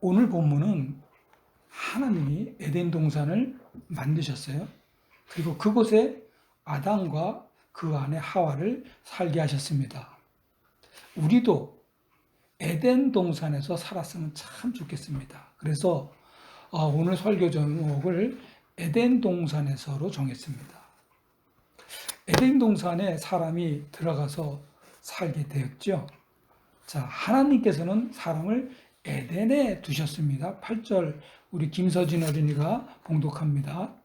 오늘 본문은 하나님이 에덴 동산을 만드셨어요. 그리고 그곳에 아담과 그 안에 하와를 살게 하셨습니다. 우리도 에덴 동산에서 살았으면 참 좋겠습니다. 그래서 오늘 설교 제목을 에덴 동산에서로 정했습니다. 에덴 동산에 사람이 들어가서 살게 되었죠. 자, 하나님께서는 사람을 에덴에 두셨습니다. 8절 우리 김서진 어린이가 봉독합니다.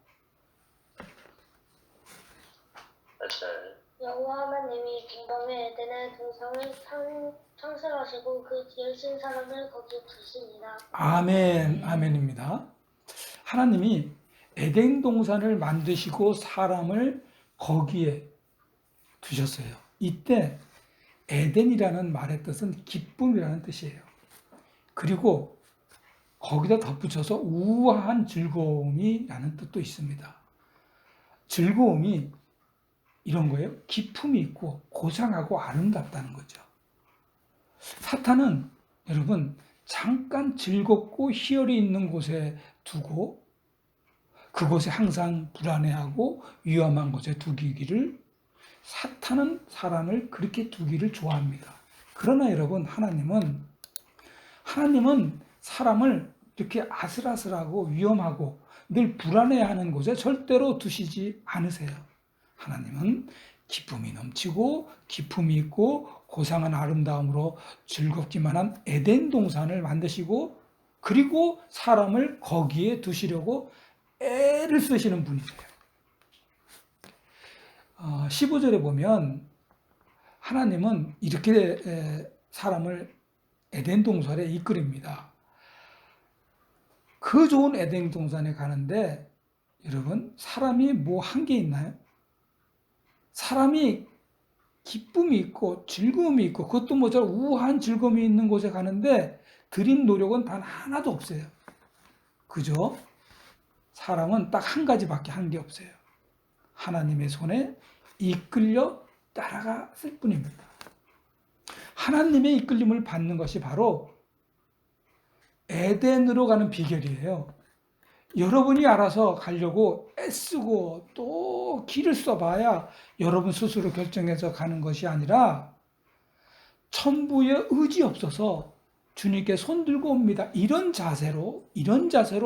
여호와 하나님이 빈밤에 에덴의 동산을 창설하시고 그 지으신 사람을 거기 두시니라. 아멘, 아멘입니다. 하나님이 에덴 동산을 만드시고 사람을 거기에 두셨어요. 이때 에덴이라는 말의 뜻은 기쁨이라는 뜻이에요. 그리고 거기다 덧붙여서 우아한 즐거움이라는 뜻도 있습니다. 즐거움이 이런 거예요. 기품이 있고 고상하고 아름답다는 거죠. 사탄은 여러분 잠깐 즐겁고 희열이 있는 곳에 두고 그곳에 항상 불안해하고 위험한 곳에 두기를 사탄은 사람을 그렇게 두기를 좋아합니다. 그러나 여러분 하나님은 사람을 이렇게 아슬아슬하고 위험하고 늘 불안해하는 곳에 절대로 두시지 않으세요. 하나님은 기쁨이 넘치고 기품이 있고 고상한 아름다움으로 즐겁기만 한 에덴 동산을 만드시고 그리고 사람을 거기에 두시려고 애를 쓰시는 분이세요. 15절에 보면 하나님은 이렇게 사람을 에덴 동산에 이끌입니다. 그 좋은 에덴 동산에 가는데 여러분 사람이 뭐 한 게 있나요? 사람이 기쁨이 있고 즐거움이 있고 그것도 모자라 우아한 즐거움이 있는 곳에 가는데 들인 노력은 단 하나도 없어요. 그죠? 사람은 딱 한 가지밖에 한 게 없어요. 하나님의 손에 이끌려 따라갔을 뿐입니다. 하나님의 이끌림을 받는 것이 바로 에덴으로 가는 비결이에요. 여러분이 알아서 가려고 애쓰고 또 길을 써봐야 여러분 스스로 결정해서 가는 것이 아니라 천부의 의지 없어서 주님께 손들고 옵니다. 이런 자세로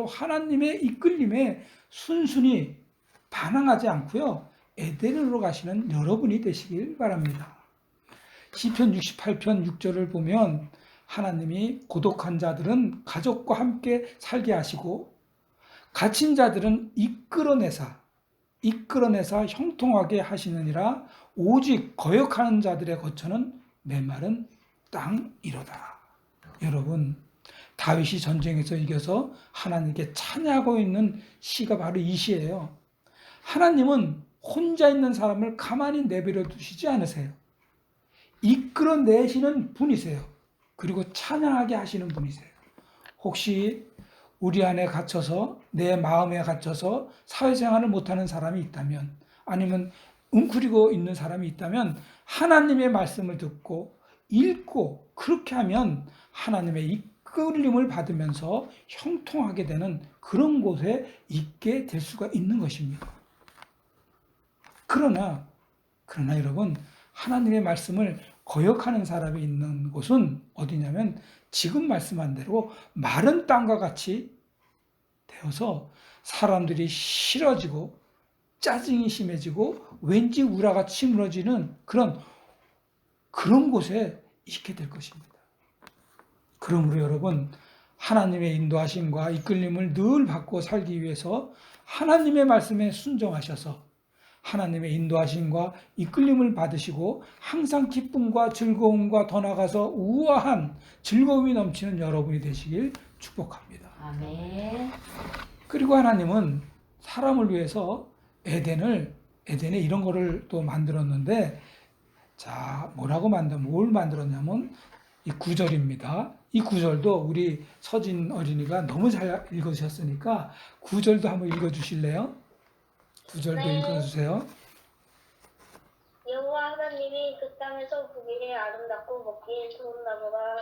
하나님의 이끌림에 순순히 반항하지 않고요. 에덴으로 가시는 여러분이 되시길 바랍니다. 시편 68편 6절을 보면 하나님이 고독한 자들은 가족과 함께 살게 하시고 갇힌 자들은 이끌어내사 형통하게 하시느니라. 오직 거역하는 자들의 거처는 메마른 땅이로다. 여러분 다윗이 전쟁에서 이겨서 하나님께 찬양하고 있는 시가 바로 이 시예요. 하나님은 혼자 있는 사람을 가만히 내버려 두시지 않으세요. 이끌어내시는 분이세요. 그리고 찬양하게 하시는 분이세요. 혹시 우리 안에 갇혀서 내 마음에 갇혀서 사회생활을 못하는 사람이 있다면 아니면 웅크리고 있는 사람이 있다면 하나님의 말씀을 듣고 읽고 그렇게 하면 하나님의 이끌림을 받으면서 형통하게 되는 그런 곳에 있게 될 수가 있는 것입니다. 그러나 여러분 하나님의 말씀을 거역하는 사람이 있는 곳은 어디냐면 지금 말씀한 대로 마른 땅과 같이 되어서 사람들이 싫어지고 짜증이 심해지고 왠지 우라가 치밀어지는 그런 곳에 있게 될 것입니다. 그러므로 여러분 하나님의 인도하심과 이끌림을 늘 받고 살기 위해서 하나님의 말씀에 순종하셔서 하나님의 인도하심과 이끌림을 받으시고 항상 기쁨과 즐거움과 더 나아가서 우아한 즐거움이 넘치는 여러분이 되시길 축복합니다. 아멘. 그리고 하나님은 사람을 위해서 에덴에 이런 거를 또 만들었는데 자 뭘 만들었냐면 이 9절입니다. 이 9절도 우리 서진 어린이가 너무 잘 읽으셨으니까 9절도 한번 읽어주실래요? 9절도 네. 읽어주세요. 여호와 하나님이 그 땅에서 보기에 아름답고 먹기에 좋은 나무가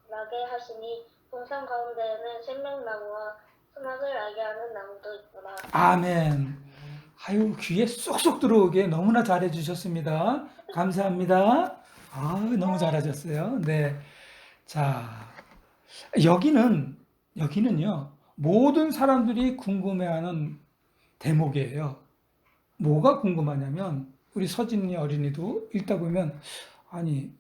나게 하시니 동산 가운데에는 생명나무와 선악을 알게 하는 나무도 있더라. 아멘. 아유, 귀에 쏙쏙 들어오게 너무나 잘해 주셨습니다. 감사합니다. 너무 잘하셨어요. 네. 자, 여기는요, 모든 사람들이 궁금해하는 대목이에요. 뭐가 궁금하냐면, 우리 서진이 어린이도 읽다 보면, 아니,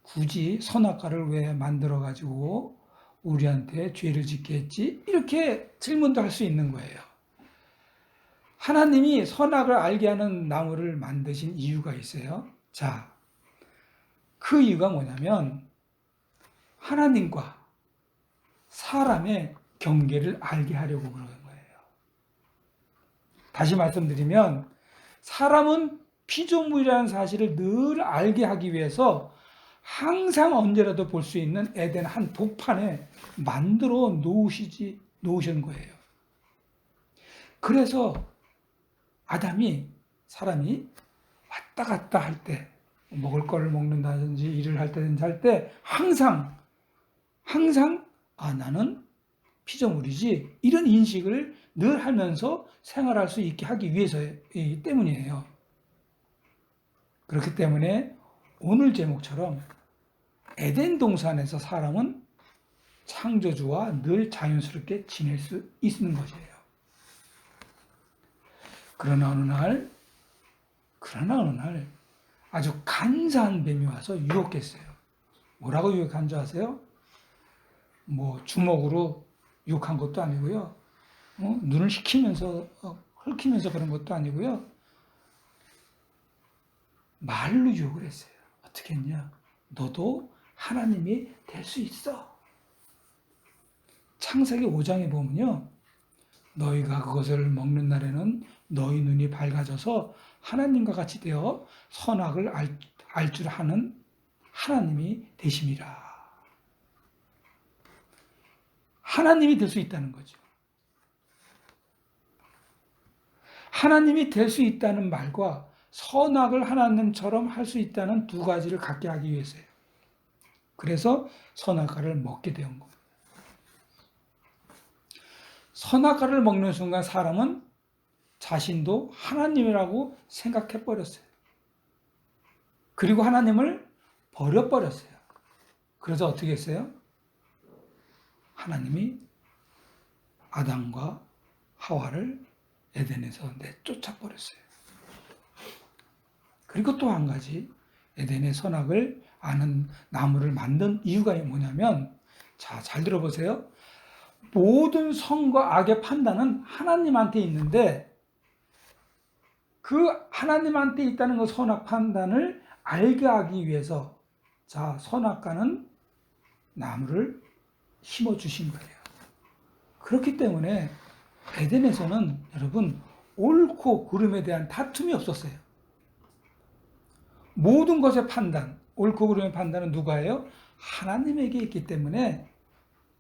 굳이 선악과를 왜 만들어가지고 우리한테 죄를 짓게 했지? 이렇게 질문도 할 수 있는 거예요. 하나님이 선악을 알게 하는 나무를 만드신 이유가 있어요. 자, 그 이유가 뭐냐면, 하나님과 사람의 경계를 알게 하려고 그러는 거예요. 다시 말씀드리면, 사람은 피조물이라는 사실을 늘 알게 하기 위해서 항상 언제라도 볼 수 있는 에덴 한 복판에 만들어 놓으신 거예요. 그래서 사람이 왔다 갔다 할 때, 먹을 거를 먹는다든지 일을 할 때든지 할 때 항상 나는 피조물이지, 이런 인식을 늘 하면서 생활할 수 있게 하기 위해서이기 때문이에요. 그렇기 때문에 오늘 제목처럼 에덴 동산에서 사람은 창조주와 늘 자연스럽게 지낼 수 있는 것이에요. 그러나 어느 날 아주 간사한 뱀이 와서 유혹했어요. 뭐라고 유혹한 줄 아세요? 뭐 주먹으로 유혹한 것도 아니고요. 눈을 헐키면서 그런 것도 아니고요. 말로 유혹을 했어요. 어떻게 했냐? 너도 하나님이 될 수 있어. 창세기 5장에 보면요, 너희가 그것을 먹는 날에는 너희 눈이 밝아져서 하나님과 같이 되어 선악을 알 줄 아는 하나님이 되심이라. 하나님이 될 수 있다는 거죠. 하나님이 될 수 있다는 말과 선악을 하나님처럼 할 수 있다는 두 가지를 갖게 하기 위해서예요. 그래서 선악과를 먹게 된 겁니다. 선악과를 먹는 순간 사람은 자신도 하나님이라고 생각해 버렸어요. 그리고 하나님을 버려버렸어요. 그래서 어떻게 했어요? 하나님이 아담과 하와를 에덴에서 내쫓아 버렸어요. 그리고 또 한 가지, 에덴의 선악을 아는 나무를 만든 이유가 뭐냐면, 자, 잘 들어보세요. 모든 선과 악의 판단은 하나님한테 있는데, 그 하나님한테 있다는 그 선악 판단을 알게 하기 위해서, 자, 선악과는 나무를 심어 주신 거예요. 그렇기 때문에 에덴에서는 여러분, 옳고 그름에 대한 다툼이 없었어요. 모든 것의 판단, 옳고 그름의 판단은 누가 해요? 하나님에게 있기 때문에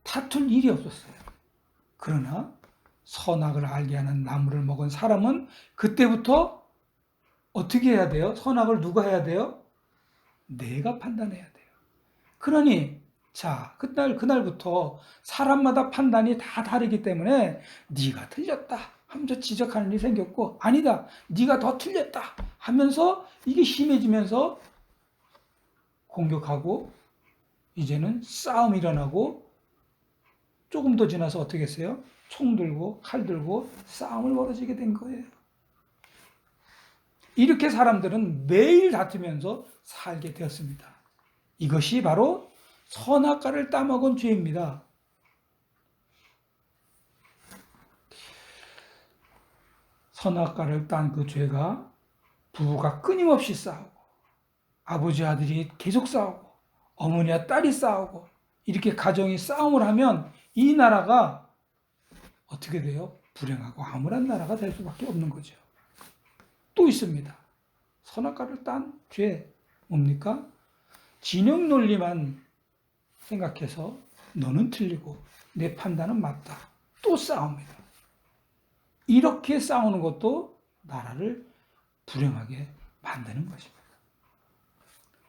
다툴 일이 없었어요. 그러나 선악을 알게 하는 나무를 먹은 사람은 그때부터 어떻게 해야 돼요? 선악을 누가 해야 돼요? 내가 판단해야 돼요. 그러니 자, 그날부터 사람마다 판단이 다 다르기 때문에 네가 틀렸다 하면서 지적하는 일이 생겼고, 아니다, 네가 더 틀렸다 하면서 이게 심해지면서 공격하고, 이제는 싸움이 일어나고, 조금 더 지나서 어떻게 했어요? 총 들고 칼 들고 싸움을 벌어지게 된 거예요. 이렇게 사람들은 매일 다투면서 살게 되었습니다. 이것이 바로 선악과를 따먹은 죄입니다. 선악과를 딴 그 죄가 부부가 끊임없이 싸우고, 아버지 아들이 계속 싸우고, 어머니와 딸이 싸우고, 이렇게 가정이 싸움을 하면 이 나라가 어떻게 돼요? 불행하고 암울한 나라가 될 수밖에 없는 거죠. 또 있습니다. 선악과를 딴 죄 뭡니까? 진영 논리만 생각해서 너는 틀리고 내 판단은 맞다. 또 싸웁니다. 이렇게 싸우는 것도 나라를 불행하게 만드는 것입니다.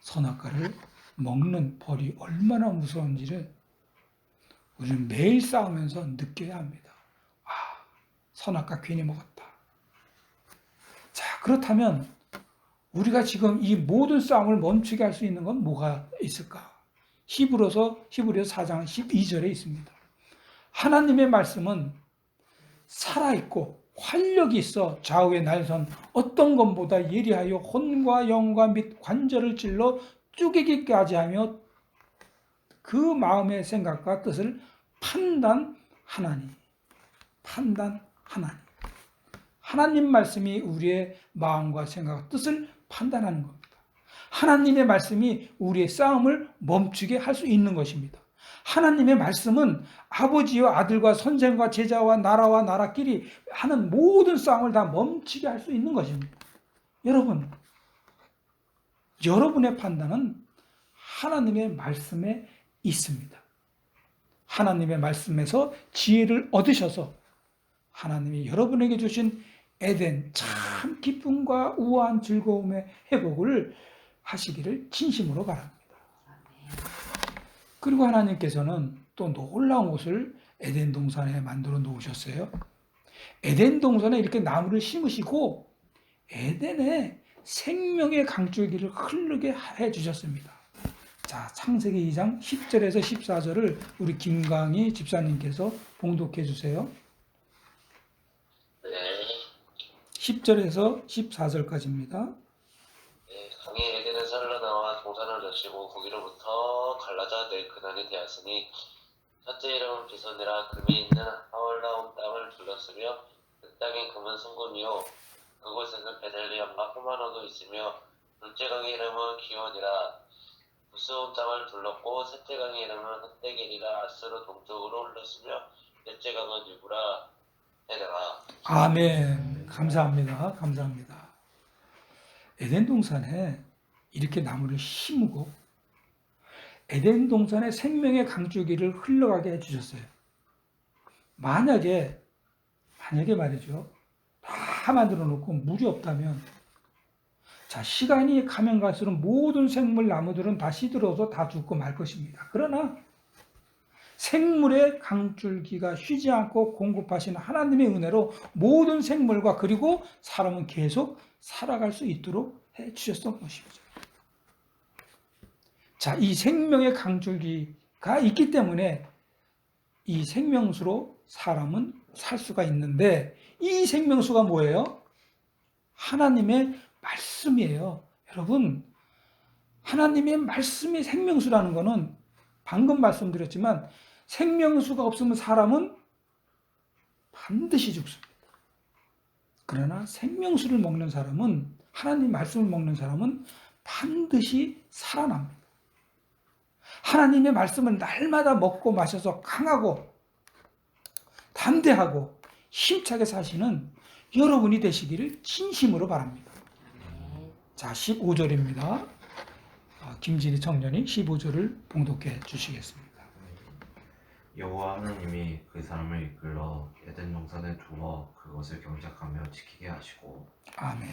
선악과를 먹는 벌이 얼마나 무서운지를 우리는 매일 싸우면서 느껴야 합니다. 아, 선악과 괜히 먹었다. 자, 그렇다면 우리가 지금 이 모든 싸움을 멈추게 할 수 있는 건 뭐가 있을까? 히브리서 4장 12절에 있습니다. 하나님의 말씀은 살아있고 활력이 있어 좌우의 날선 어떤 것보다 예리하여 혼과 영과 및 관절을 찔러 쪼개기까지 하며 그 마음의 생각과 뜻을 판단하나니. 하나님 말씀이 우리의 마음과 생각과 뜻을 판단하는 겁니다. 하나님의 말씀이 우리의 싸움을 멈추게 할 수 있는 것입니다. 하나님의 말씀은 아버지와 아들과 선생과 제자와 나라와 나라끼리 하는 모든 싸움을 다 멈추게 할 수 있는 것입니다. 여러분, 여러분의 판단은 하나님의 말씀에 있습니다. 하나님의 말씀에서 지혜를 얻으셔서 하나님이 여러분에게 주신 에덴 참 기쁨과 우아한 즐거움의 회복을 하시기를 진심으로 바랍니다. 그리고 하나님께서는 또 놀라운 곳을 에덴 동산에 만들어 놓으셨어요. 에덴 동산에 이렇게 나무를 심으시고 에덴에 생명의 강줄기를 흐르게 해 주셨습니다. 자, 창세기 2장 10절에서 14절을 우리 김강희 집사님께서 봉독해 주세요. 네, 10절에서 14절까지입니다. 네, 강이 에덴에서 흘러나와 동산을 젖히고 거기로부터 갈라져 내 그날이 되었으니 첫째 이름은 비손이라 금이 있는 하월라온 땅을 둘렀으며 그 땅이 금은 순금이요 그곳에는 베델리엄과 호마노도 있으며 둘째 강의 이름은 기온이라 부스온 땅을 둘렀고 셋째 강의 이름은 흑대길이라 아스로 동쪽으로 흘렀으며 넷째 강은 유브라 헤레라. 아멘. 감사합니다. 에덴 동산에 이렇게 나무를 심고 에덴 동산에 생명의 강줄기를 흘러가게 해주셨어요. 만약에 말이죠. 다 만들어 놓고 물이 없다면, 자, 시간이 가면 갈수록 모든 생물 나무들은 다 시들어서 다 죽고 말 것입니다. 그러나 생물의 강줄기가 쉬지 않고 공급하시는 하나님의 은혜로 모든 생물과 그리고 사람은 계속 살아갈 수 있도록 해주셨던 것이죠. 자, 이 생명의 강줄기가 있기 때문에 이 생명수로 사람은 살 수가 있는데, 이 생명수가 뭐예요? 하나님의 말씀이에요. 여러분, 하나님의 말씀이 생명수라는 것은 방금 말씀드렸지만 생명수가 없으면 사람은 반드시 죽습니다. 그러나 생명수를 먹는 사람은, 하나님 말씀을 먹는 사람은 반드시 살아납니다. 하나님의 말씀을 날마다 먹고 마셔서 강하고 담대하고 힘차게 사시는 여러분이 되시기를 진심으로 바랍니다. 자, 15절입니다. 김진희 청년이 15절을 봉독해 주시겠습니다. 여호와 하나님이 그 사람을 이끌어 에덴 동산에 두어 그것을 경작하며 지키게 하시고. 아멘.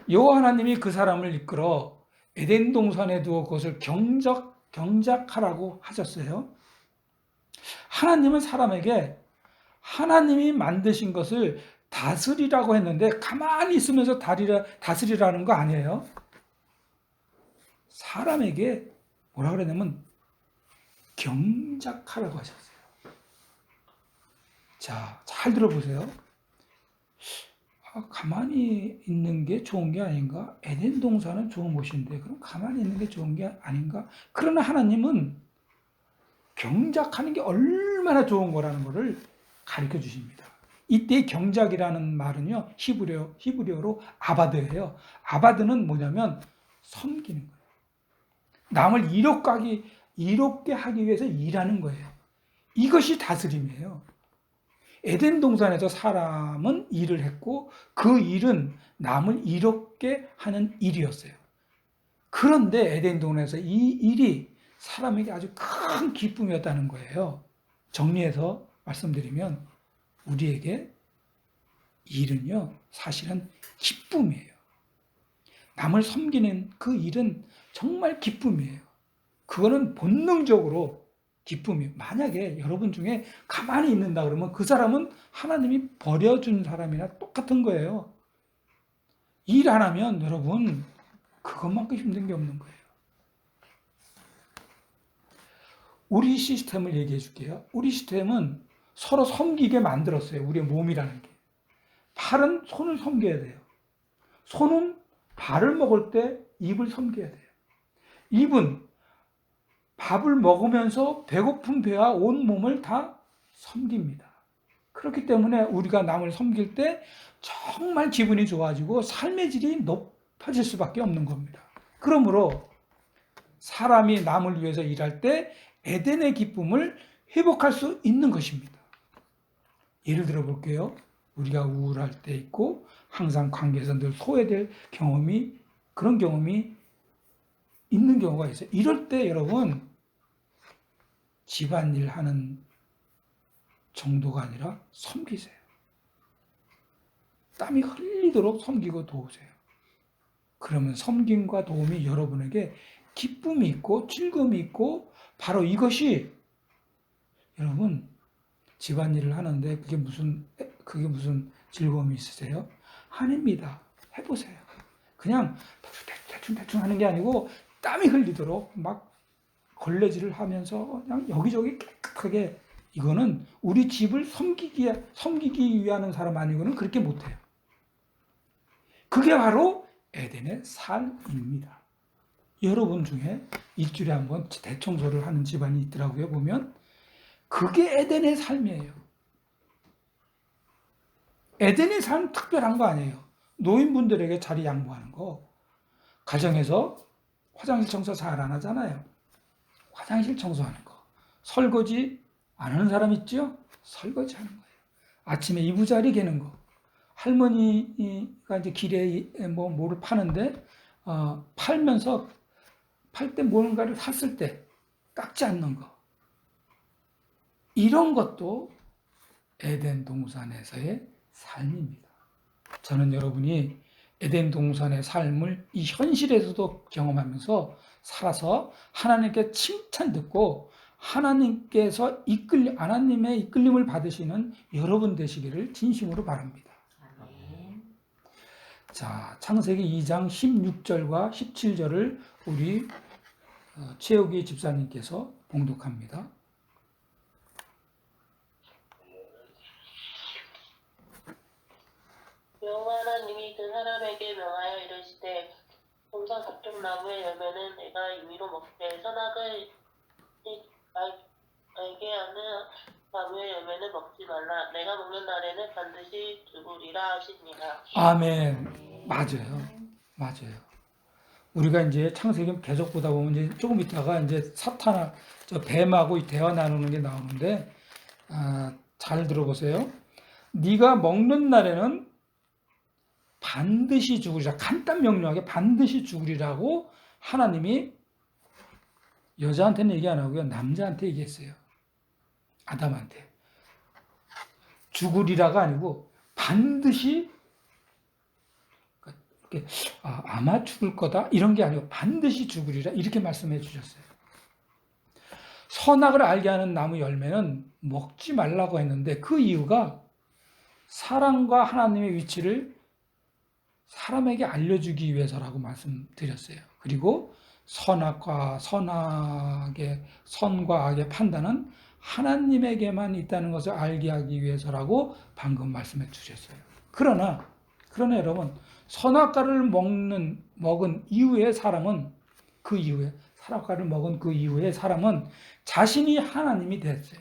여호와 하나님이 그 사람을 이끌어 에덴 동산에 두어 그것을 경작하라고 하셨어요. 하나님은 사람에게 하나님이 만드신 것을 다스리라고 했는데 가만히 있으면서 다스리라는 거 아니에요. 사람에게 뭐라 그러냐면 경작하라고 하셨어요. 자, 잘 들어보세요. 가만히 있는 게 좋은 게 아닌가? 에덴 동산은 좋은 곳인데 그럼 가만히 있는 게 좋은 게 아닌가? 그러나 하나님은 경작하는 게 얼마나 좋은 거라는 것을 가르쳐 주십니다. 이때 경작이라는 말은요, 히브리어로 아바드예요. 아바드는 뭐냐면 섬기는 거예요. 남을 이롭게 하기 위해서 일하는 거예요. 이것이 다스림이에요. 에덴 동산에서 사람은 일을 했고 그 일은 남을 이롭게 하는 일이었어요. 그런데 에덴 동산에서 이 일이 사람에게 아주 큰 기쁨이었다는 거예요. 정리해서 말씀드리면 우리에게 일은요, 사실은 기쁨이에요. 남을 섬기는 그 일은 정말 기쁨이에요. 그거는 본능적으로 기쁨이 만약에 여러분 중에 가만히 있는다 그러면 그 사람은 하나님이 버려준 사람이나 똑같은 거예요. 일 안 하면 여러분 그것만큼 힘든 게 없는 거예요. 우리 시스템을 얘기해 줄게요. 우리 시스템은 서로 섬기게 만들었어요. 우리의 몸이라는 게. 팔은 손을 섬겨야 돼요. 손은 발을 먹을 때 입을 섬겨야 돼요. 입은 밥을 먹으면서 배고픈 배와 온 몸을 다 섬깁니다. 그렇기 때문에 우리가 남을 섬길 때 정말 기분이 좋아지고 삶의 질이 높아질 수밖에 없는 겁니다. 그러므로 사람이 남을 위해서 일할 때 에덴의 기쁨을 회복할 수 있는 것입니다. 예를 들어 볼게요. 우리가 우울할 때 있고 항상 관계에서 늘 소외될 경험이 그런 경험이 있는 경우가 있어요. 이럴 때 여러분 집안일 하는 정도가 아니라 섬기세요. 땀이 흘리도록 섬기고 도우세요. 그러면 섬김과 도움이 여러분에게 기쁨이 있고 즐거움이 있고 바로 이것이 여러분 집안일을 하는데 그게 무슨 즐거움이 있으세요? 아닙니다. 해보세요. 그냥 대충 하는 게 아니고 땀이 흘리도록 막 걸레질을 하면서 그냥 여기저기 깨끗하게 이거는 우리 집을 섬기기 위한 사람 아니고는 그렇게 못해요. 그게 바로 에덴의 삶입니다. 여러분 중에 일주일에 한번 대청소를 하는 집안이 있더라고요. 보면 그게 에덴의 삶이에요. 에덴의 삶 특별한 거 아니에요. 노인분들에게 자리 양보하는 거. 가정에서 화장실 청소 잘 안 하잖아요. 화장실 청소하는 거. 설거지 안 하는 사람 있죠? 설거지 하는 거예요. 아침에 이부자리 개는 거. 할머니가 이제 길에 뭐를 파는데 팔면서 팔 때 뭔가를 샀을 때 깎지 않는 거. 이런 것도 에덴 동산에서의 삶입니다. 저는 여러분이 에덴 동산의 삶을 이 현실에서도 경험하면서 살아서 하나님께 칭찬 듣고 하나님의 이끌림을 받으시는 여러분 되시기를 진심으로 바랍니다. 자, 창세기 2장 16절과 17절을 우리 최욱이 집사님께서 봉독합니다. 여호와 하나님이 그 사람에게 명하여 이르시되 동산 각종 나무의 열매는 내가 임의로 먹되 선악을 알게 하는 나무의 열매는 먹지 말라. 내가 먹는 날에는 반드시 죽으리라 하시니라. 아멘. 맞아요. 우리가 이제 창세기 계속 보다 보면 이제 조금 있다가 이제 사탄, 저 뱀하고 대화 나누는 게 나오는데, 잘 들어보세요. 네가 먹는 날에는 반드시 죽으리라. 간단 명료하게 반드시 죽으리라고 하나님이 여자한테는 얘기 안 하고요. 남자한테 얘기했어요. 아담한테. 죽으리라가 아니고 반드시 아마 죽을 거다 이런 게 아니고 반드시 죽으리라 이렇게 말씀해 주셨어요. 선악을 알게 하는 나무 열매는 먹지 말라고 했는데 그 이유가 사랑과 하나님의 위치를 사람에게 알려주기 위해서라고 말씀드렸어요. 그리고 선과 악의 판단은 하나님에게만 있다는 것을 알게 하기 위해서라고 방금 말씀해 주셨어요. 그러나 여러분 선악과를 먹은 이후에 사람은 선악과를 먹은 그 이후에 사람은 자신이 하나님이 됐어요.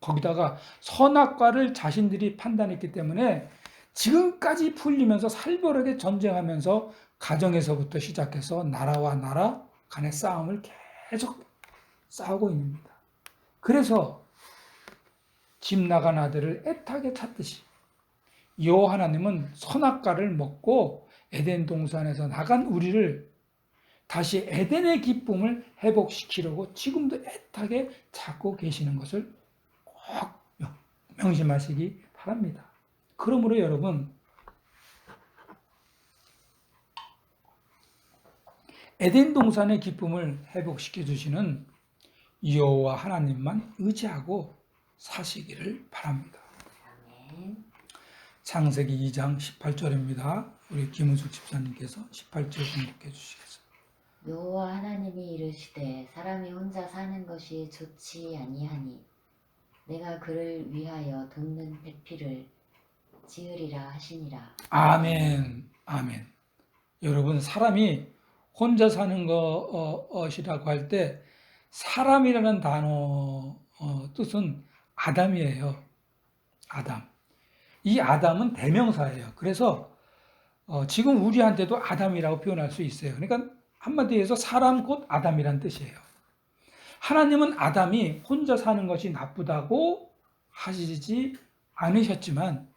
거기다가 선악과를 자신들이 판단했기 때문에 지금까지 풀리면서 살벌하게 전쟁하면서 가정에서부터 시작해서 나라와 나라 간의 싸움을 계속 싸우고 있습니다. 그래서 집 나간 아들을 애타게 찾듯이 여호와 하나님은 선악과를 먹고 에덴 동산에서 나간 우리를 다시 에덴의 기쁨을 회복시키려고 지금도 애타게 찾고 계시는 것을 꼭 명심하시기 바랍니다. 그러므로 여러분 에덴 동산의 기쁨을 회복시켜 주시는 여호와 하나님만 의지하고 사시기를 바랍니다. 아멘. 창세기 2장 18절입니다. 우리 김은숙 집사님께서 18절 공독해 주시겠습니다. 여호와 하나님이 이르시되 사람이 혼자 사는 것이 좋지 아니하니 내가 그를 위하여 돕는 배필을 지으리라 하시니라. 아멘, 아멘. 여러분, 사람이 혼자 사는 것이라고 할 때 사람이라는 단어 뜻은 아담이에요. 아담. 이 아담은 대명사예요. 그래서 지금 우리한테도 아담이라고 표현할 수 있어요. 그러니까 한마디로 해서 사람 곧 아담이란 뜻이에요. 하나님은 아담이 혼자 사는 것이 나쁘다고 하시지 않으셨지만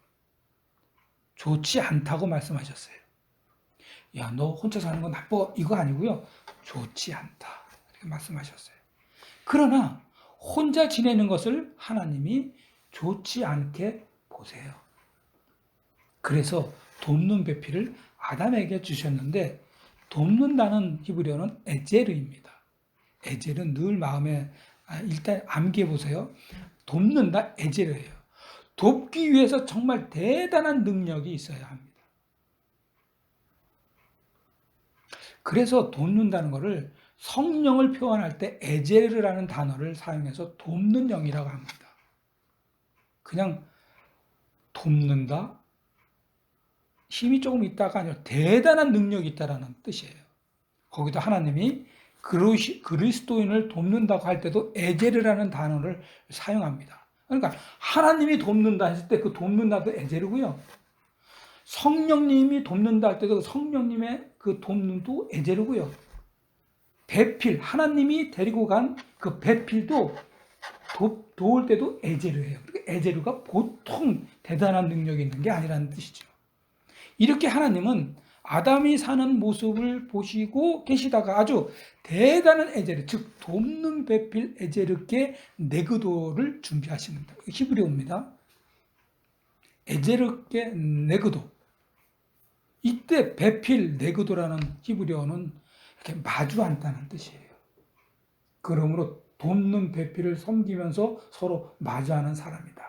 좋지 않다고 말씀하셨어요. 야, 너 혼자 사는 건 나빠. 이거 아니고요. 좋지 않다. 이렇게 말씀하셨어요. 그러나 혼자 지내는 것을 하나님이 좋지 않게 보세요. 그래서 돕는 배필을 아담에게 주셨는데 돕는다는 히브리어는 에제르입니다. 에제르는 늘 마음에 일단 암기해 보세요. 돕는다 에제르예요. 돕기 위해서 정말 대단한 능력이 있어야 합니다. 그래서 돕는다는 것을 성령을 표현할 때 에제르라는 단어를 사용해서 돕는 영이라고 합니다. 그냥 돕는다, 힘이 조금 있다가 아니라 대단한 능력이 있다라는 뜻이에요. 거기다 하나님이 그리스도인을 돕는다고 할 때도 에제르라는 단어를 사용합니다. 그러니까 하나님이 돕는다 했을 때 그 돕는다도 에제르고요. 성령님이 돕는다 할 때도 성령님의 그 돕는도 에제르고요. 배필, 하나님이 데리고 간 그 배필도 도울 때도 에제르예요. 에제르가 보통 대단한 능력이 있는 게 아니라는 뜻이죠. 이렇게 하나님은 아담이 사는 모습을 보시고 계시다가 아주 대단한 에제르, 즉 돕는 배필 에제르께 네그도를 준비하십니다. 히브리어입니다. 에제르께 네그도. 이때 배필 네그도라는 히브리어는 이렇게 마주 앉다는 뜻이에요. 그러므로 돕는 배필을 섬기면서 서로 마주하는 사람이다.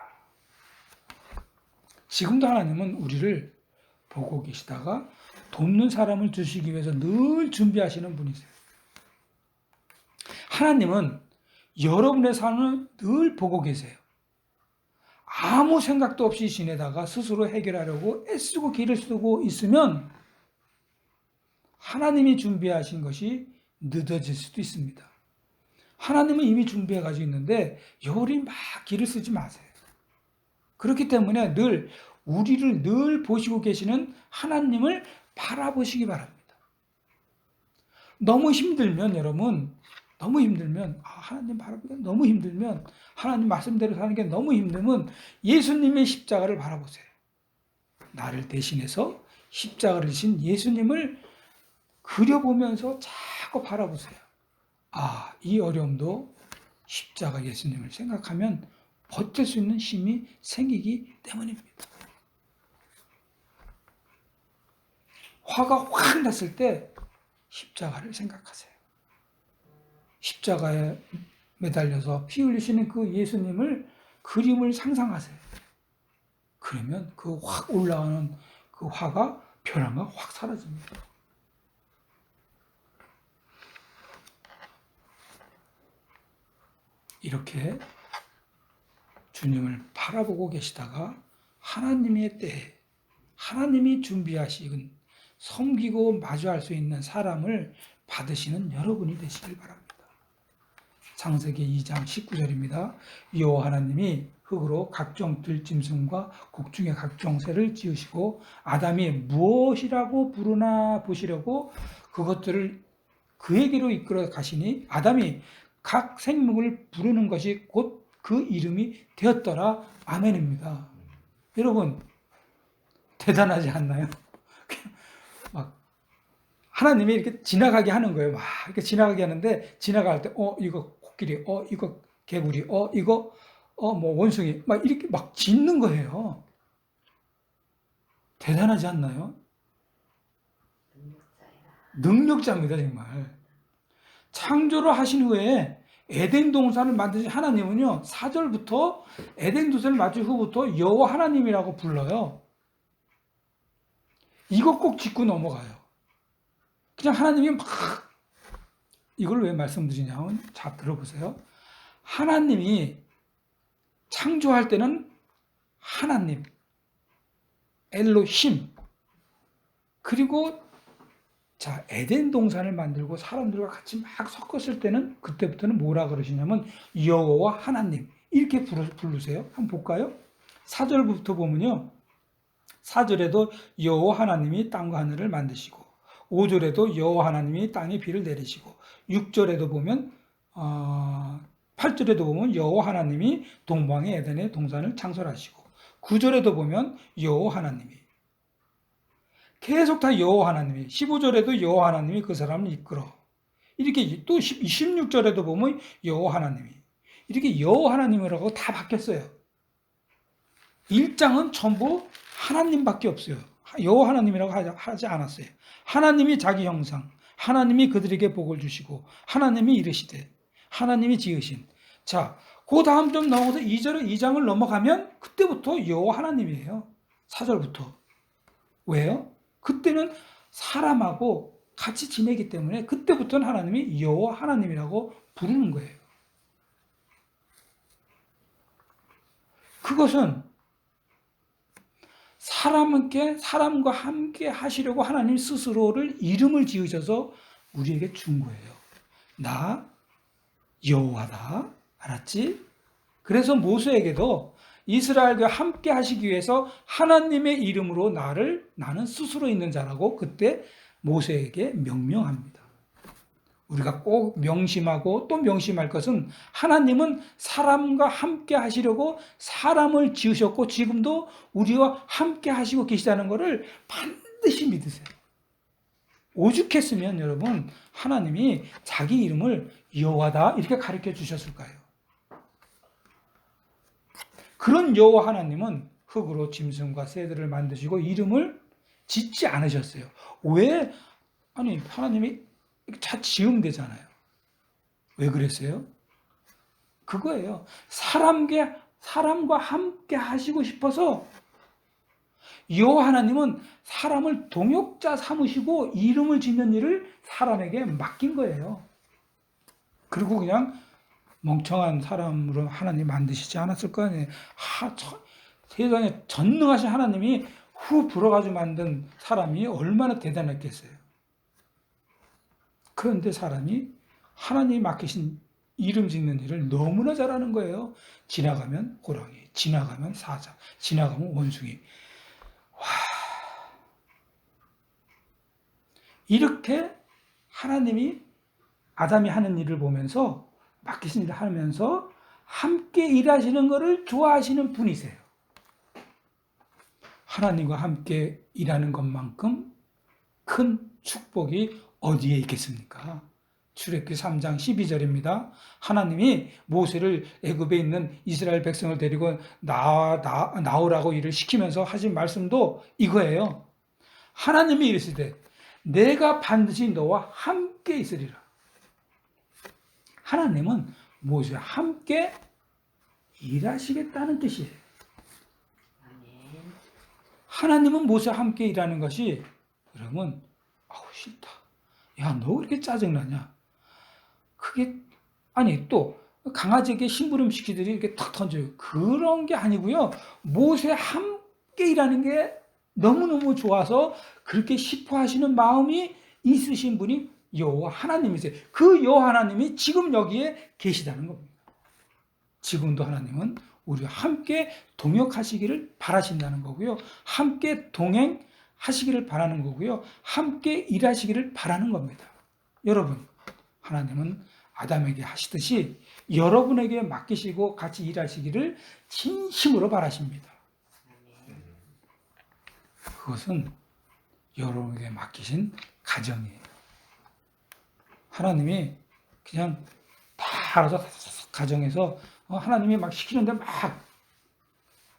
지금도 하나님은 우리를 보고 계시다가 돕는 사람을 주시기 위해서 늘 준비하시는 분이세요. 하나님은 여러분의 삶을 늘 보고 계세요. 아무 생각도 없이 지내다가 스스로 해결하려고 애쓰고 길을 쓰고 있으면 하나님이 준비하신 것이 늦어질 수도 있습니다. 하나님은 이미 준비해 가지고 있는데 여리 막 길을 쓰지 마세요. 그렇기 때문에 늘 우리를 늘 보시고 계시는 하나님을 바라보시기 바랍니다. 너무 힘들면 여러분, 너무 힘들면 하나님 바라보기가 너무 힘들면 하나님 말씀대로 사는 게 너무 힘들면 예수님의 십자가를 바라보세요. 나를 대신해서 십자가를 지신 예수님을 그려보면서 자꾸 바라보세요. 이 어려움도 십자가 예수님을 생각하면 버틸 수 있는 힘이 생기기 때문입니다. 화가 확 났을 때 십자가를 생각하세요. 십자가에 매달려서 피 흘리시는 그 예수님을 그림을 상상하세요. 그러면 그 확 올라가는 그 화가 변화가 확 사라집니다. 이렇게 주님을 바라보고 계시다가 하나님의 때에 하나님이 준비하신 섬기고 마주할 수 있는 사람을 받으시는 여러분이 되시길 바랍니다. 창세기 2장 19절입니다. 여호와 하나님이 흙으로 각종 들짐승과 곡중의 각종 새를 지으시고 아담이 무엇이라고 부르나 보시려고 그것들을 그에게로 이끌어 가시니 아담이 각 생물을 부르는 것이 곧 그 이름이 되었더라. 아멘입니다. 여러분 대단하지 않나요? 막 하나님이 이렇게 지나가게 하는 거예요. 막 이렇게 지나가게 하는데 지나갈 때 이거 코끼리, 이거 개구리, 이거 뭐 원숭이 막 이렇게 막 짓는 거예요. 대단하지 않나요? 능력자입니다, 정말. 창조를 하신 후에 에덴 동산을 만드신 하나님은요, 4절부터 에덴 동산을 만든 후부터 여호와 하나님이라고 불러요. 이거 꼭 짚고 넘어가요. 그냥 하나님이 막, 이걸 왜 말씀드리냐면, 자, 들어보세요. 하나님이 창조할 때는 하나님, 엘로힘, 그리고 자, 에덴 동산을 만들고 사람들과 같이 막 섞었을 때는 그때부터는 뭐라 그러시냐면 여호와 하나님 이렇게 부르세요. 한번 볼까요? 4절부터 보면요. 4절에도 여호와 하나님이 땅과 하늘을 만드시고 5절에도 여호와 하나님이 땅에 비를 내리시고 6절에도 보면 8절에도 보면 여호와 하나님이 동방의 에덴의 동산을 창설하시고 9절에도 보면 여호와 하나님이 계속 다 여호와 하나님이 15절에도 여호와 하나님이 그 사람을 이끌어 이렇게 또 16절에도 보면 여호와 하나님이 이렇게 여호와 하나님이라고 다 바뀌었어요. 1장은 전부 하나님밖에 없어요. 여호와 하나님이라고 하지 않았어요. 하나님이 자기 형상, 하나님이 그들에게 복을 주시고 하나님이 이르시되 하나님이 지으신. 자, 그 다음 좀 넘어서 2장을 넘어가면 그때부터 여호와 하나님이에요. 4절부터. 왜요? 그때는 사람하고 같이 지내기 때문에 그때부터는 하나님이 여호와 하나님이라고 부르는 거예요. 그것은 사람과 함께 하시려고 하나님 스스로를 이름을 지으셔서 우리에게 준 거예요. 나 여호와다. 알았지? 그래서 모세에게도 이스라엘과 함께 하시기 위해서 하나님의 이름으로 나는 스스로 있는 자라고 그때 모세에게 명명합니다. 우리가 꼭 명심하고 또 명심할 것은 하나님은 사람과 함께 하시려고 사람을 지으셨고 지금도 우리와 함께 하시고 계시다는 것을 반드시 믿으세요. 오죽했으면 여러분 하나님이 자기 이름을 여호와다 이렇게 가르쳐 주셨을까요? 그런 여호와 하나님은 흙으로 짐승과 새들을 만드시고 이름을 짓지 않으셨어요. 왜? 아니 하나님이 다 지으면 되잖아요. 왜 그랬어요? 그거예요. 사람과 함께 하시고 싶어서 여호와 하나님은 사람을 동역자 삼으시고 이름을 짓는 일을 사람에게 맡긴 거예요. 그리고 그냥 멍청한 사람으로 하나님 만드시지 않았을 거 아니에요. 세상에 전능하신 하나님이 후 불어가지고 만든 사람이 얼마나 대단했겠어요. 그런데 사람이 하나님이 맡기신 이름 짓는 일을 너무나 잘하는 거예요. 지나가면 호랑이, 지나가면 사자, 지나가면 원숭이. 와, 이렇게 하나님이 아담이 하는 일을 보면서 맡기신 일을 하면서 함께 일하시는 것을 좋아하시는 분이세요. 하나님과 함께 일하는 것만큼 큰 축복이 어디에 있겠습니까? 출애굽기 3장 12절입니다. 하나님이 모세를 애굽에 있는 이스라엘 백성을 데리고 나오라고 일을 시키면서 하신 말씀도 이거예요. 하나님이 이르시되 내가 반드시 너와 함께 있으리라. 하나님은 모세와 함께 일하시겠다는 뜻이에요. 하나님은 모세와 함께 일하는 것이 여러분 싫다. 야, 너 왜 이렇게 짜증나냐? 그게 아니 또 강아지에게 심부름 시키듯이 이렇게 탁 던져요. 그런 게 아니고요. 모세와 함께 일하는 게 너무너무 좋아서 그렇게 싶어하시는 마음이 있으신 분이 여호와 하나님이세요. 그 여호와 하나님이 지금 여기에 계시다는 겁니다. 지금도 하나님은 우리와 함께 동역하시기를 바라신다는 거고요. 함께 동행하시기를 바라는 거고요. 함께 일하시기를 바라는 겁니다. 여러분, 하나님은 아담에게 하시듯이 여러분에게 맡기시고 같이 일하시기를 진심으로 바라십니다. 그것은 여러분에게 맡기신 가정이에요. 하나님이 그냥 다 알아서 가정에서 하나님이 막 시키는데 막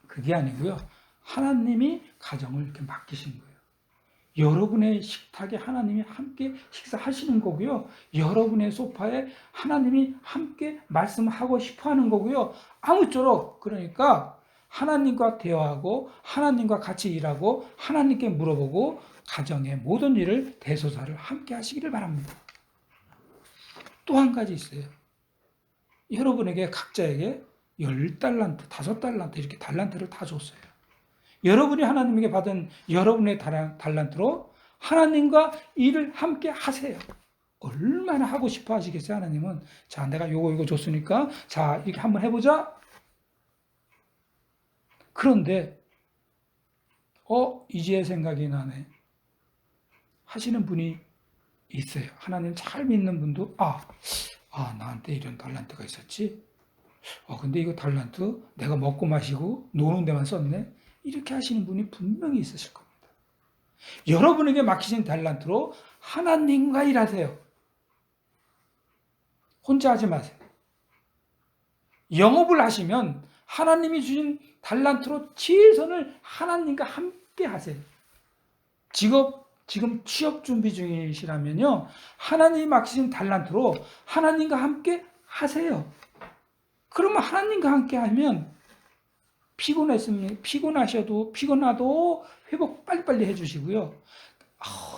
그게 아니고요. 하나님이 가정을 이렇게 맡기신 거예요. 여러분의 식탁에 하나님이 함께 식사하시는 거고요. 여러분의 소파에 하나님이 함께 말씀하고 싶어 하는 거고요. 아무쪼록 그러니까 하나님과 대화하고 하나님과 같이 일하고 하나님께 물어보고 가정의 모든 일을 대소사를 함께 하시기를 바랍니다. 또 한 가지 있어요. 여러분에게 각자에게 10달란트, 5달란트 이렇게 달란트를 다 줬어요. 여러분이 하나님에게 받은 여러분의 달란트로 하나님과 일을 함께 하세요. 얼마나 하고 싶어 하시겠어요, 하나님은. 자, 내가 요거 줬으니까 자, 이렇게 한번 해보자. 그런데 이제 생각이 나네 하시는 분이 있어요. 하나님 잘 믿는 분도 나한테 이런 달란트가 있었지. 근데 이거 달란트 내가 먹고 마시고 노는 데만 썼네. 이렇게 하시는 분이 분명히 있으실 겁니다. 여러분에게 맡기신 달란트로 하나님과 일하세요. 혼자 하지 마세요. 영업을 하시면 하나님이 주신 달란트로 최선을 하나님과 함께 하세요. 지금 취업 준비 중이시라면요, 하나님이 맡기신 달란트로 하나님과 함께 하세요. 그러면 하나님과 함께 하면 피곤하셔도 피곤하도 회복 빨리빨리 해주시고요.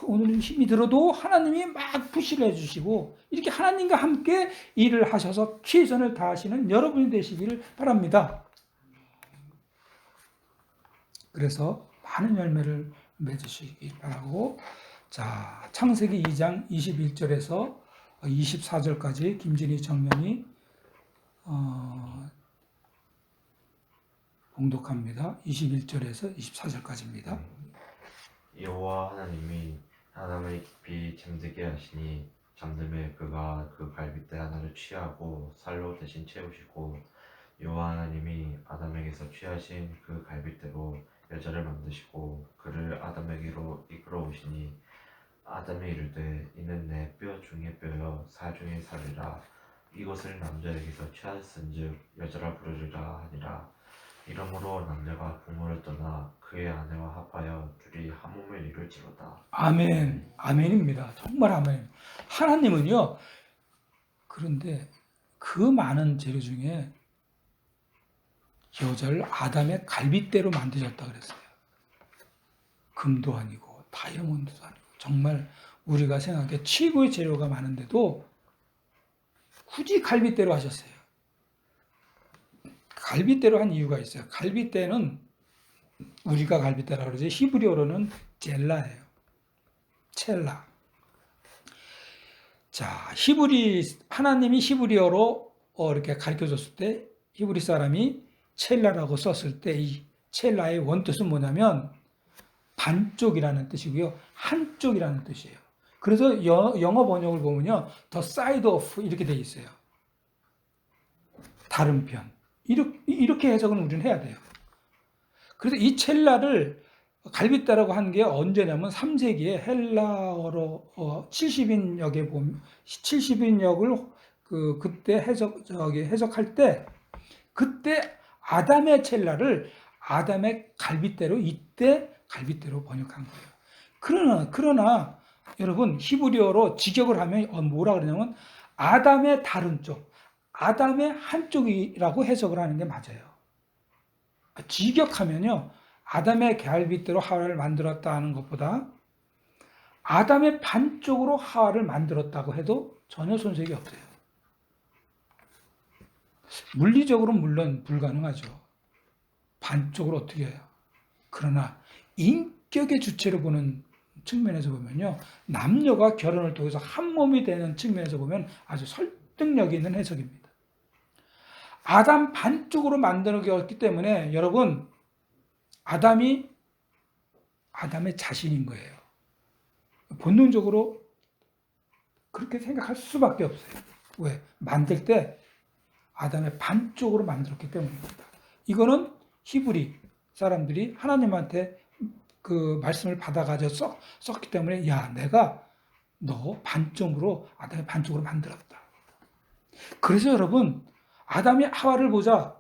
오늘 힘이 들어도 하나님이 막 푸시를 해주시고 이렇게 하나님과 함께 일을 하셔서 최선을 다하시는 여러분이 되시기를 바랍니다. 그래서 많은 열매를 맺으시길 바라고, 자, 창세기 2장 21절에서 24절까지 김진희 청년이 봉독합니다. 21절에서 24절까지입니다. 여호와 하나님이 아담을 깊이 잠들게 하시니 잠듦에 그가 그 갈빗대 하나를 취하고 살로 대신 채우시고 여호와 하나님이 아담에게서 취하신 그 갈빗대로 여자를 만드시고 그를 아담에게로 이끌어오시니 아담이 이르되 이는 내 뼈 중의 뼈여 살 중의 살이라 이것을 남자에게서 취하였은즉 여자라 부르리라 하니라. 이러므로 남자가 부모를 떠나 그의 아내와 합하여 둘이 한 몸을 이룰지로다. 아멘. 아멘입니다. 정말 아멘. 하나님은요, 그런데 그 많은 재료 중에 여자를 아담의 갈빗대로 만드셨다 그랬어요. 금도 아니고 다이아몬드도 아니고 정말 우리가 생각해 최고의 재료가 많은데도 굳이 갈빗대로 하셨어요. 갈빗대로 한 이유가 있어요. 갈빗대는 우리가 갈빗대라고 그러죠. 히브리어로는 젤라예요. 첼라. 자, 하나님이 히브리어로 이렇게 가르쳐 줬을 때 히브리 사람이 첼라라고 썼을 때 이 첼라의 원뜻은 뭐냐면 반쪽이라는 뜻이고요. 한쪽이라는 뜻이에요. 그래서 영어 번역을 보면요, the side of 이렇게 돼 있어요. 다른 편. 이렇게 해석은 우리는 해야 돼요. 그래서 이 첼라를 갈빗대라고 한 게 언제냐면 3세기에 헬라어로 70인역에 보면 70인역을 그때 해석할 때 그때 아담의 첼라를 아담의 갈빗대로 이때 갈빗대로 번역한 거예요. 그러나 여러분 히브리어로 직역을 하면 뭐라 그러냐면 아담의 다른 쪽, 아담의 한쪽이라고 해석을 하는 게 맞아요. 직역하면요, 아담의 갈빗대로 하와를 만들었다 하는 것보다 아담의 반쪽으로 하와를 만들었다고 해도 전혀 손색이 없어요. 물리적으로 물론 불가능하죠. 반쪽으로 어떻게 해요? 그러나 인격의 주체로 보는 측면에서 보면요, 남녀가 결혼을 통해서 한 몸이 되는 측면에서 보면 아주 설득력 있는 해석입니다. 아담 반쪽으로 만들어졌기 때문에 여러분, 아담의 자신인 거예요. 본능적으로 그렇게 생각할 수밖에 없어요. 왜? 만들 때 아담의 반쪽으로 만들었기 때문입니다. 이거는 히브리 사람들이 하나님한테 그 말씀을 받아가지고 썼기 때문에 내가 너 반쪽으로 아담의 반쪽으로 만들었다. 그래서 여러분, 아담이 하와를 보자.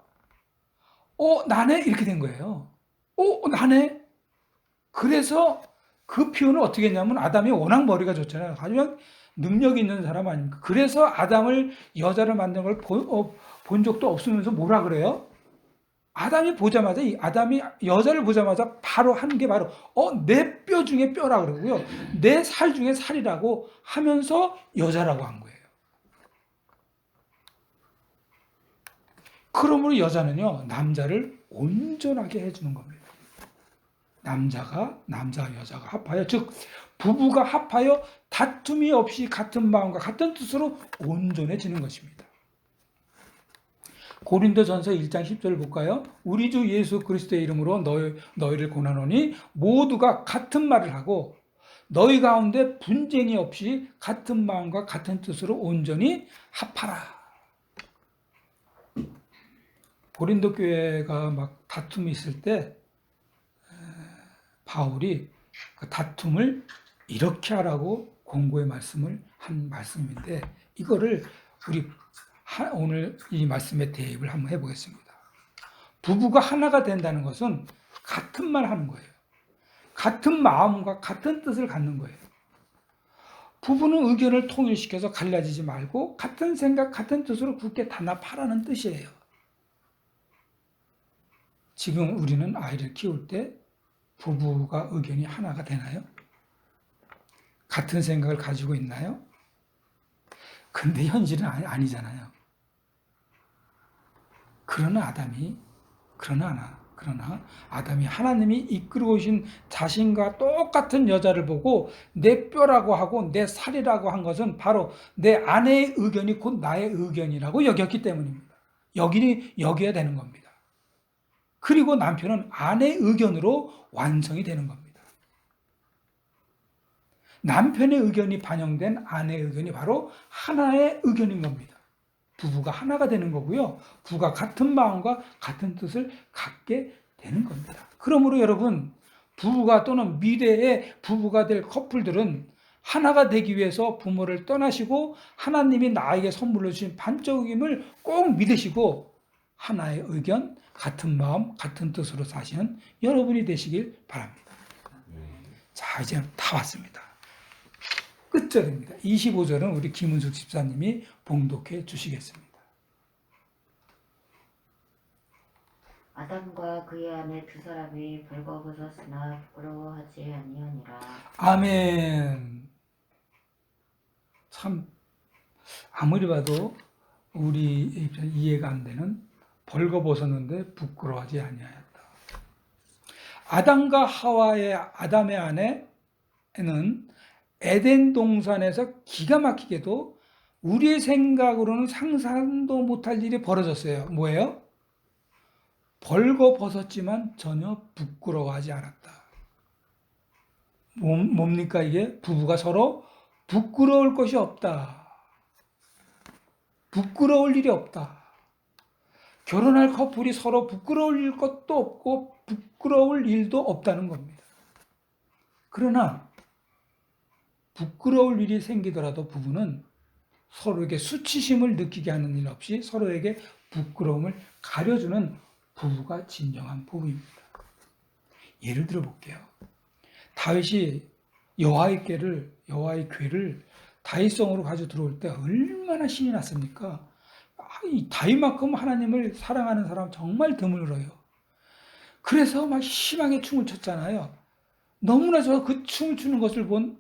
나네? 이렇게 된 거예요. 나네? 그래서 그 표현을 어떻게 했냐면 아담이 워낙 머리가 좋잖아요. 아주 능력 있는 사람 아닙니까? 그래서 아담을 여자를 만든 걸 본 적도 없으면서 뭐라 그래요? 아담이 여자를 보자마자 바로 한 게 바로 내 뼈 중에 뼈라 그러고요. 내 살 중에 살이라고 하면서 여자라고 한 거예요. 그러므로 여자는요, 남자를 온전하게 해주는 겁니다. 남자와 여자가 합하여, 즉 부부가 합하여 다툼이 없이 같은 마음과 같은 뜻으로 온전해지는 것입니다. 고린도전서 1장 10절을 볼까요? 우리 주 예수 그리스도의 이름으로 너희를 권하노니 모두가 같은 말을 하고 너희 가운데 분쟁이 없이 같은 마음과 같은 뜻으로 온전히 합하라. 고린도 교회가 막 다툼이 있을 때 바울이 그 다툼을 이렇게 하라고 공고의 말씀을 한 말씀인데, 이거를 우리 오늘 이 말씀에 대입을 한번 해보겠습니다. 부부가 하나가 된다는 것은 같은 말 하는 거예요. 같은 마음과 같은 뜻을 갖는 거예요. 부부는 의견을 통일시켜서 갈라지지 말고 같은 생각, 같은 뜻으로 굳게 단합하라는 뜻이에요. 지금 우리는 아이를 키울 때 부부가 의견이 하나가 되나요? 같은 생각을 가지고 있나요? 근데 현실은 아니잖아요. 그러나 아담이 하나님이 이끌어 오신 자신과 똑같은 여자를 보고 내 뼈라고 하고 내 살이라고 한 것은 바로 내 아내의 의견이 곧 나의 의견이라고 여겼기 때문입니다. 여겨야 되는 겁니다. 그리고 남편은 아내의 의견으로 완성이 되는 겁니다. 남편의 의견이 반영된 아내의 의견이 바로 하나의 의견인 겁니다. 부부가 하나가 되는 거고요. 부부가 같은 마음과 같은 뜻을 갖게 되는 겁니다. 그러므로 여러분, 부부가 또는 미래의 부부가 될 커플들은 하나가 되기 위해서 부모를 떠나시고 하나님이 나에게 선물로 주신 반쪽임을 꼭 믿으시고 하나의 의견, 같은 마음, 같은 뜻으로 사시는 여러분이 되시길 바랍니다. 자, 이제 다 왔습니다. 끝절입니다. 25절은 우리 김은숙 집사님이 봉독해 주시겠습니다. 아담과 그의 아내 두 사람이 벌거벗었으나 부끄러워하지 아니하니라. 아멘. 참 아무리 봐도 우리 입장에 이해가 안 되는, 벌거벗었는데 부끄러워하지 아니하였다. 아담과 하와의 아담의 아내는 에덴 동산에서 기가 막히게도 우리의 생각으로는 상상도 못할 일이 벌어졌어요. 뭐예요? 벌거벗었지만 전혀 부끄러워하지 않았다. 뭡니까 이게? 부부가 서로 부끄러울 것이 없다. 부끄러울 일이 없다. 결혼할 커플이 서로 부끄러울 것도 없고 부끄러울 일도 없다는 겁니다. 그러나 부끄러울 일이 생기더라도 부부는 서로에게 수치심을 느끼게 하는 일 없이 서로에게 부끄러움을 가려주는 부부가 진정한 부부입니다. 예를 들어 볼게요. 다윗이 여호와의 궤를 다윗성으로 가지고 들어올 때 얼마나 신이 났습니까? 이 다윗만큼 하나님을 사랑하는 사람 정말 드물어요. 그래서 막 심하게 춤을 췄잖아요. 너무나 좋아 그 춤을 추는 것을 본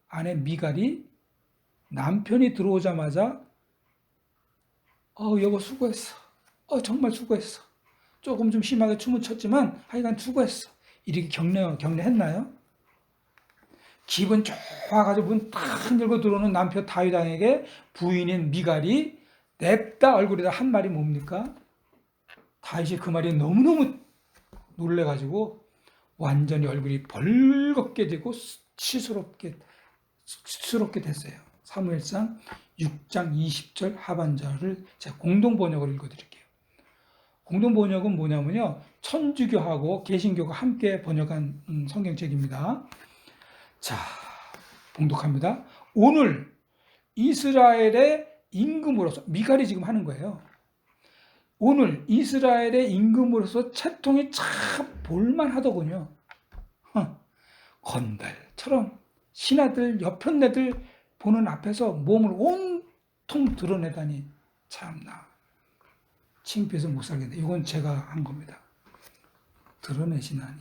아내 미갈이 남편이 들어오자마자 여보 수고했어. 정말 수고했어. 조금 좀 심하게 춤을 췄지만 하여간 수고했어. 이렇게 격려했나요? 기분 좋아가지고 문 딱 열고 들어오는 남편 다윗왕에게 부인인 미갈이 냅다 얼굴에다 한 말이 뭡니까? 다윗이 그 말이 너무너무 놀래가지고 완전히 얼굴이 벌겋게 되고 수치스럽게 됐어요. 사무엘상 6장 20절 하반절을 제가 공동번역으로 읽어드릴게요. 공동번역은 뭐냐면요, 천주교하고 개신교가 함께 번역한 성경책입니다. 자, 봉독합니다. 오늘 이스라엘의 임금으로서, 미갈이 지금 하는 거예요. 오늘 이스라엘의 임금으로서 채통이 참 볼만하더군요. 건달처럼 신하들 여편네들 보는 앞에서 몸을 온통 드러내다니 참나 창피해서 못 살겠네. 이건 제가 한 겁니다. 드러내시나니.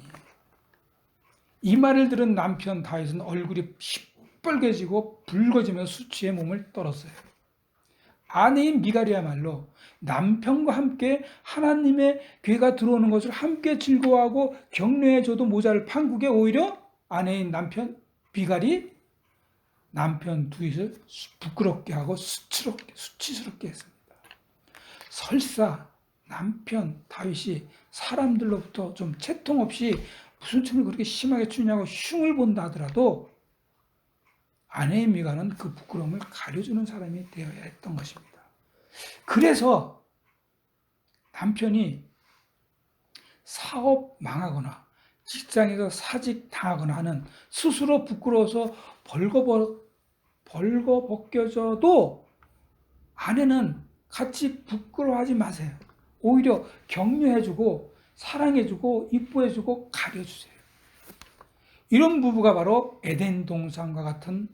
이 말을 들은 남편 다윗은 얼굴이 시뻘개지고 붉어지며 수치에 몸을 떨었어요. 아내인 미갈이야말로 남편과 함께 하나님의 괴가 들어오는 것을 함께 즐거워하고 격려해줘도 모자랄 판국에 오히려 아내인 남편 미갈이 남편 다윗을 부끄럽게 하고 수치스럽게 했습니다. 설사 남편 다윗이 사람들로부터 좀 채통 없이 무슨 춤을 그렇게 심하게 추냐고 흉을 본다 하더라도 아내인 미갈은 그 부끄러움을 가려주는 사람이 되어야 했던 것입니다. 그래서 남편이 사업 망하거나 직장에서 사직 당하거나 하는 스스로 부끄러워서 벌거벗겨져도 아내는 같이 부끄러워하지 마세요. 오히려 격려해주고 사랑해주고 이뻐해주고 가려주세요. 이런 부부가 바로 에덴 동산과 같은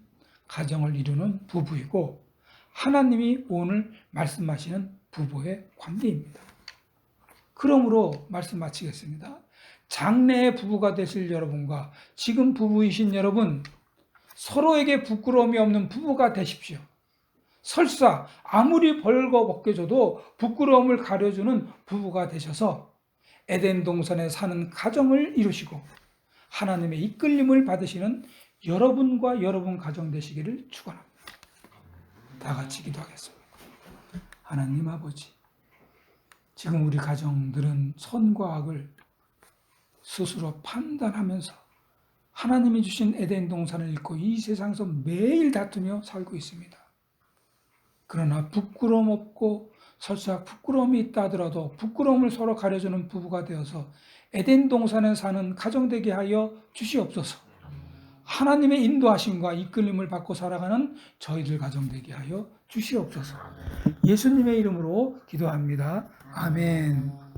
가정을 이루는 부부이고 하나님이 오늘 말씀하시는 부부의 관계입니다. 그러므로 말씀 마치겠습니다. 장래의 부부가 되실 여러분과 지금 부부이신 여러분, 서로에게 부끄러움이 없는 부부가 되십시오. 설사 아무리 벌거벗겨져도 부끄러움을 가려주는 부부가 되셔서 에덴 동산에 사는 가정을 이루시고 하나님의 이끌림을 받으시는 여러분과 여러분 가정 되시기를 축원합니다. 다 같이 기도하겠습니다. 하나님 아버지, 지금 우리 가정들은 선과 악을 스스로 판단하면서 하나님이 주신 에덴 동산을 잃고 이 세상에서 매일 다투며 살고 있습니다. 그러나 부끄러움 없고 설사 부끄러움이 있다 하더라도 부끄러움을 서로 가려주는 부부가 되어서 에덴 동산에 사는 가정 되게 하여 주시옵소서. 하나님의 인도하심과 이끌림을 받고 살아가는 저희들 가정 되게 하여 주시옵소서. 예수님의 이름으로 기도합니다. 아멘.